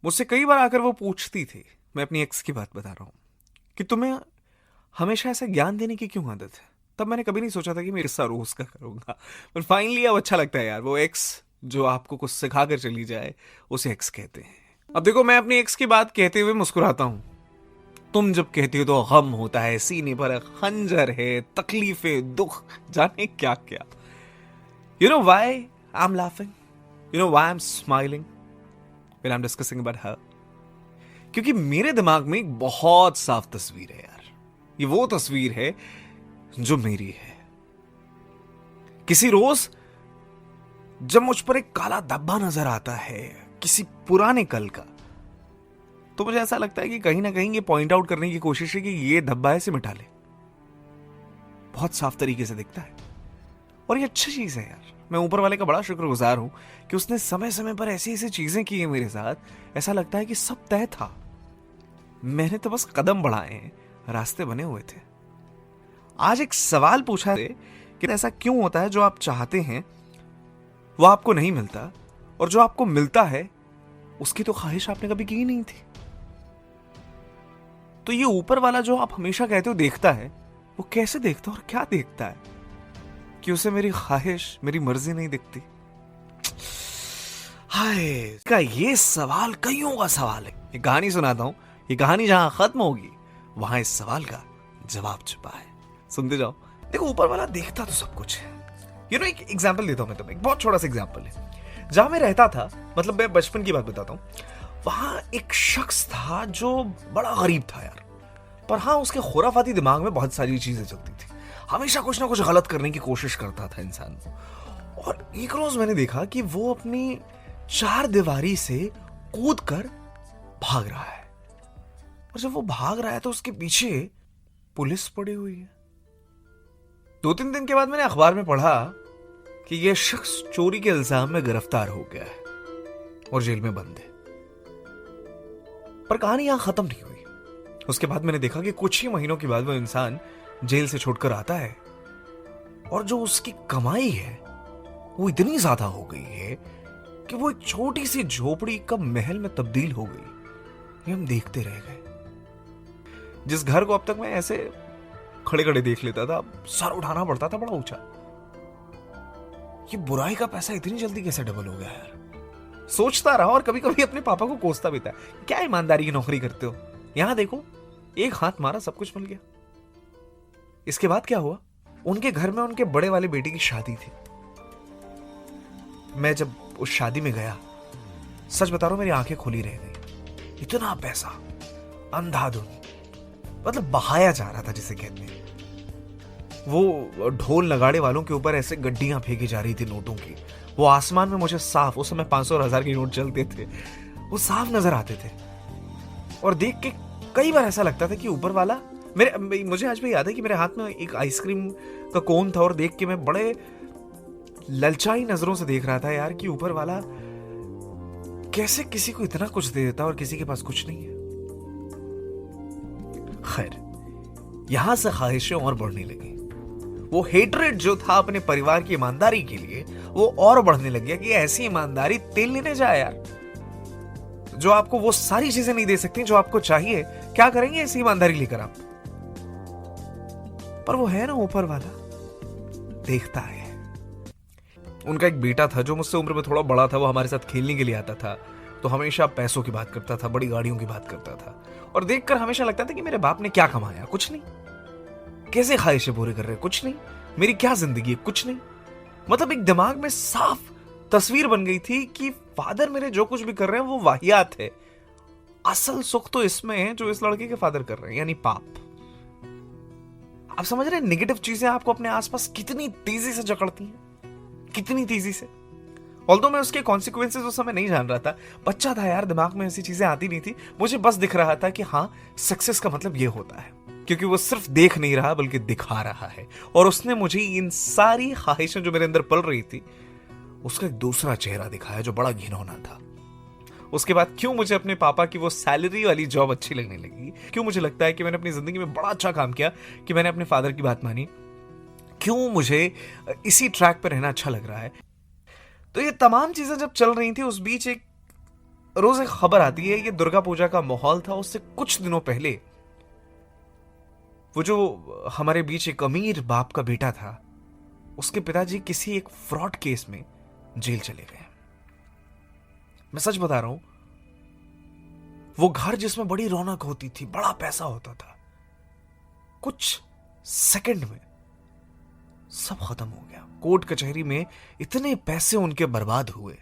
मुझसे कई बार आकर वो पूछती थी, मैं अपनी एक्स की बात बता रहा हूँ, कि तुम्हें हमेशा ऐसा ज्ञान देने की क्यों आदत है। तब मैंने कभी नहीं सोचा था कि मैं किस्सा रोज का करूंगा, पर फाइनली अब अच्छा लगता है यार। वो एक्स जो आपको कुछ सिखा कर चली जाए उसे एक्स कहते हैं। अब देखो, मैं अपनी एक्स की बात कहते हुए मुस्कुराता हूँ, तुम जब कहती हो तो गम होता है, सीने पर खंजर है, तकलीफें, दुख, जाने क्या क्या। You know why I am laughing, you know why I am smiling when I am discussing about her. क्योंकि मेरे दिमाग में एक बहुत साफ तस्वीर है यार। ये वो तस्वीर है जो मेरी है। किसी रोज जब मुझ पर एक काला धब्बा नजर आता है किसी पुराने कल का, तो मुझे ऐसा लगता है कि कहीं ना कहीं ये पॉइंट आउट करने की कोशिश है कि ये धब्बा है, इसे मिटा ले। बहुत साफ तरीके से दिखता है और ये अच्छी चीज है यार। मैं ऊपर वाले का बड़ा शुक्रगुजार हूं कि उसने समय समय पर ऐसी ऐसी चीजें की हैं मेरे साथ, ऐसा लगता है कि सब तय था, मैंने तो बस कदम बढ़ाए हैं, रास्ते बने हुए थे। आज एक सवाल पूछा है कि ऐसा क्यों होता है जो आप चाहते हैं वो आपको नहीं मिलता, और जो आपको मिलता है उसकी तो ख्वाहिश आपने कभी की ही नहीं थी। तो ये ऊपर वाला जो आप हमेशा कहते हो देखता है, वो कैसे देखता है और क्या देखता है कि उसे मेरी ख्वाहिश, मेरी मर्जी नहीं दिखती। हाय, का ये सवाल कईयों का सवाल है। ये कहानी सुनाता हूं, ये कहानी जहां खत्म होगी वहां इस सवाल का जवाब छुपा है। सुनते जाओ। देखो, ऊपर वाला देखता तो सब कुछ है। एक एग्जाम्पल देता हूं मैं तुम्हें, एक बहुत छोटा सा एग्जाम्पल है। जहां मैं रहता था, मतलब मैं बचपन की बात बताता हूं, वहां एक शख्स था जो बड़ा गरीब था यार। पर हाँ, उसके खुराफाती दिमाग में बहुत सारी चीजें चलती थी। हमेशा कुछ ना कुछ गलत करने की कोशिश करता था इंसान। और एक रोज मैंने देखा कि वो अपनी चार दीवारी से कूद कर भाग रहा है। और जब वो भाग रहा है तो उसके पीछे पुलिस पड़ी हुई है। 2-3 दिन के बाद मैंने अखबार में पढ़ा कि यह शख्स चोरी के इल्जाम में गिरफ्तार हो गया है और जेल में बंद है। पर कहानी यहां खत्म नहीं हुई। उसके बाद मैंने देखा कि कुछ ही महीनों के बाद वो इंसान जेल से छूटकर आता है, और जो उसकी कमाई है वो इतनी ज्यादा हो गई है कि वो एक छोटी सी झोपड़ी कब महल में तब्दील हो गई। ये हम देखते रह गए। जिस घर को अब तक मैं ऐसे खड़े खड़े देख लेता था, अब सर उठाना पड़ता था बड़ा ऊंचा। ये बुराई का पैसा इतनी जल्दी कैसे डबल हो गया यार। सोचता रहा और कभी कभी अपने पापा को कोसता भी था, क्या ईमानदारी की नौकरी करते हो, यहां देखो, एक हाथ मारा सब कुछ मिल गया। इसके बाद क्या हुआ, उनके घर में उनके बड़े वाले बेटे की शादी थी। मैं जब उस शादी में गया, सच बता रहा हूं, मेरी आंखें खुली रह गई। इतना पैसा अंधाधुन, मतलब बहाया जा रहा था जिसे कहते हैं। वो ढोल नगाड़े वालों के ऊपर ऐसे गड्डियां फेंकी जा रही थी नोटों की। वो आसमान में मुझे साफ, उस समय 500 और 1000 के नोट चलते थे, वो साफ नजर आते थे। और देख के कई बार ऐसा लगता था कि ऊपर वाला मुझे आज भी याद है कि मेरे हाथ में एक आइसक्रीम का कोन था, और देख के मैं बड़े ललचाई नजरों से देख रहा था यार कि ऊपर वाला कैसे किसी को इतना कुछ दे देता और किसी के पास कुछ नहीं है। खैर, यहां से ख्वाहिशें और बढ़ने लगी। वो हेट्रेड जो था अपने परिवार की ईमानदारी के लिए, वो और बढ़ने लग गया कि ऐसी ईमानदारी तेल लेने जाए यार, जो आपको वो सारी चीजें नहीं दे सकती जो आपको चाहिए। क्या करेंगे ऐसी ईमानदारी लेकर आप। पर वो है ना ऊपर वाला, देखता है। उनका एक बेटा था जो मुझसे उम्र में थोड़ा बड़ा था, वो हमारे साथ खेलने के लिए आता था, तो हमेशा पैसों की बात करता था, बड़ी गाड़ियों की बात करता था, और देखकर हमेशा लगता था कि मेरे बाप ने क्या कमाया, कुछ नहीं। कैसे ख्वाहिशें पूरी कर रहे, कुछ नहीं। मेरी क्या जिंदगी है, कुछ नहीं। मतलब एक दिमाग में साफ तस्वीर बन गई थी कि फादर मेरे जो कुछ भी कर रहे हैं वो वाहियात है। असल सुख तो इसमें है जो इस लड़के के फादर कर रहे हैं, यानी पाप। आप समझ रहे हैं नेगेटिव चीजें आपको अपने आसपास कितनी तेजी से जकड़ती हैं, कितनी तेजी से। ऑल्दो मैं उसके कॉन्सिक्वेंसेस उस समय नहीं जान रहा था, बच्चा था यार, दिमाग में ऐसी चीजें आती नहीं थी। मुझे बस दिख रहा था कि हाँ, सक्सेस का मतलब ये होता है, क्योंकि वो सिर्फ देख नहीं रहा बल्कि दिखा रहा है। और उसने मुझे इन सारी ख्वाहिशें जो मेरे अंदर पल रही थी, उसका एक दूसरा चेहरा दिखाया जो बड़ा घिनौना था। उसके बाद क्यों मुझे अपने पापा की वो सैलरी वाली जॉब अच्छी लगने लगी, क्यों मुझे लगता है कि मैंने अपनी जिंदगी में बड़ा अच्छा काम किया कि मैंने अपने फादर की बात मानी, क्यों मुझे इसी ट्रैक पर रहना अच्छा लग रहा है। तो ये तमाम चीजें जब चल रही थी, उस बीच एक रोज एक खबर आती है, ये दुर्गा पूजा का माहौल था। उससे कुछ दिनों पहले वो जो हमारे बीच एक अमीर बाप का बेटा था, उसके पिताजी किसी एक फ्रॉड केस में जेल चले गए। मैं सच बता रहा हूं, वो घर जिसमें बड़ी रौनक होती थी, बड़ा पैसा होता था, कुछ सेकंड में सब खत्म हो गया। कोर्ट कचहरी में इतने पैसे उनके बर्बाद हुए।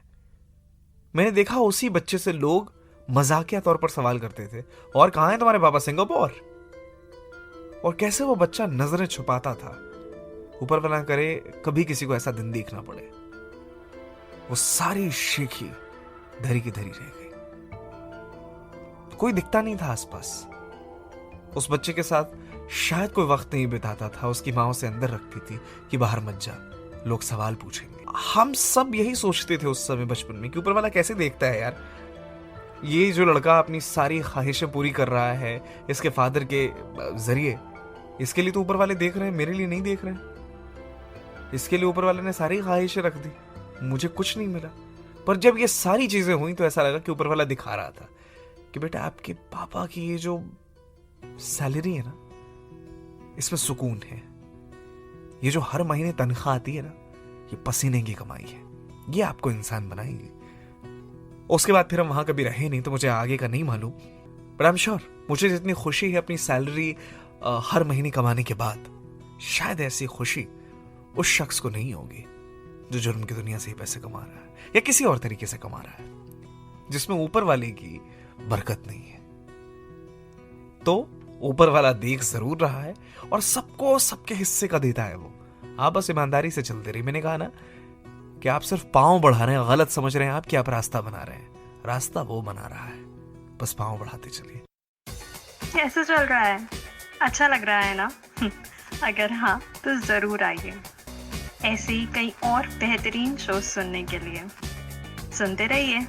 मैंने देखा उसी बच्चे से लोग मजाकिया तौर पर सवाल करते थे, और कहां है तुम्हारे पापा, सिंगापुर? और कैसे वो बच्चा नजरें छुपाता था। ऊपर वाला करे कभी किसी को ऐसा दिन देखना पड़े। वो सारी शेखी धरी की धरी रह गई, कोई दिखता नहीं था आसपास। उस बच्चे के साथ शायद कोई वक्त नहीं बिताता था। उसकी माँ उसे अंदर रखती थी कि बाहर मत जा, लोग सवाल पूछेंगे। हम सब यही सोचते थे उस समय बचपन में कि ऊपर वाला कैसे देखता है यार, ये जो लड़का अपनी सारी ख्वाहिशें पूरी कर रहा है इसके फादर के जरिए, इसके लिए तो ऊपर वाले देख रहे हैं, मेरे लिए नहीं देख रहे हैं। इसके लिए ऊपर वाले ने सारी ख्वाहिशें रख दी, मुझे कुछ नहीं मिला। पर जब ये सारी चीजें हुई तो ऐसा लगा कि ऊपर वाला दिखा रहा था कि बेटा आपके पापा की ये जो सैलरी है ना, इसमें सुकून है। ये जो हर महीने तनख्वाह आती है ना, ये पसीने की कमाई है, ये आपको इंसान बनाएंगे। उसके बाद फिर हम वहां कभी रहे नहीं, तो मुझे आगे का नहीं मालूम। बट आई एम श्योर मुझे जितनी खुशी है अपनी सैलरी हर महीने कमाने के बाद, शायद ऐसी खुशी उस शख्स को नहीं होगी जो जुर्म की दुनिया से ही पैसे कमा रहा है या किसी और तरीके से कमा रहा है, जिसमें ऊपर वाले की बरकत नहीं है। तो ऊपर वाला देख जरूर रहा है और सबको सबके हिस्से का देता है वो। आप बस ईमानदारी से चलते रहिए। मैंने कहा ना कि आप सिर्फ पांव बढ़ा रहे हैं, गलत समझ रहे हैं आप कि आप रास्ता बना रहे हैं। रास्ता वो बना रहा है, बस पांव बढ़ाते चलिए। कैसे चल रहा है? अच्छा लग रहा है ना? अगर हाँ तो ज़रूर आइए। ऐसे ही कई और बेहतरीन शो सुनने के लिए सुनते रहिए